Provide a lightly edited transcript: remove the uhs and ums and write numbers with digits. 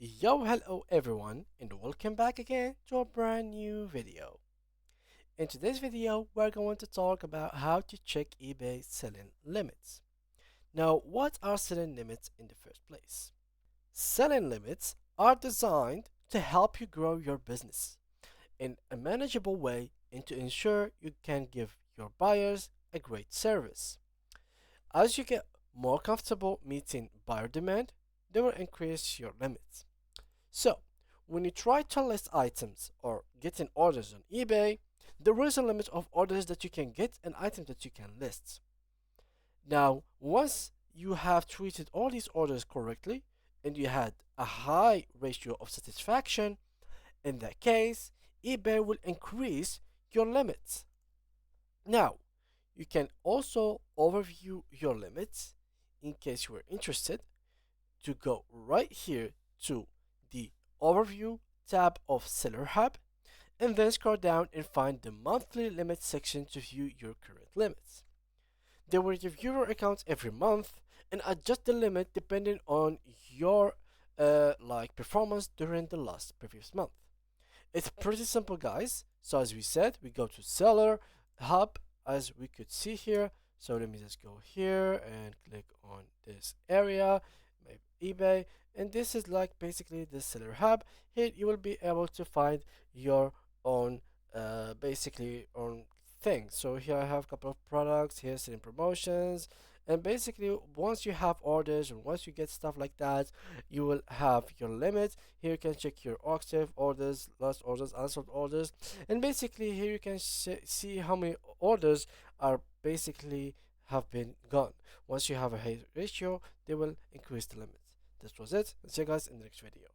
Yo, hello everyone, and welcome back again to a brand new video. In today's video, we're going to talk about how to check eBay selling limits. Now, what are selling limits in the first place? Selling limits are designed to help you grow your business in a manageable way and to ensure you can give your buyers a great service. As you get more comfortable meeting buyer demand, they will increase your limits. So, when you try to list items or getting orders on eBay, there is a limit of orders that you can get and items that you can list. Now, once you have treated all these orders correctly and you had a high ratio of satisfaction, in that case, eBay will increase your limits. Now, you can also overview your limits in case you are interested to go right here to the Overview tab of Seller Hub and then scroll down and find the monthly limit section to view your current limits. They will review your account every month and adjust the limit depending on your performance during the last previous month. It's pretty simple, guys. So as we said, we go to Seller Hub as we could see here. So let me just go here and click on this area, maybe eBay, and this is like basically the Seller Hub. Here you will be able to find your own basically own thing. So here I have a couple of products, here's selling promotions, and basically once you have orders and once you get stuff like that, you will have your limit. Here you can check your active orders, lost orders, unsold orders, and basically here you can see how many orders are basically have been gone. Once you have a high ratio, they will increase the limit. This was it. See you guys in the next video.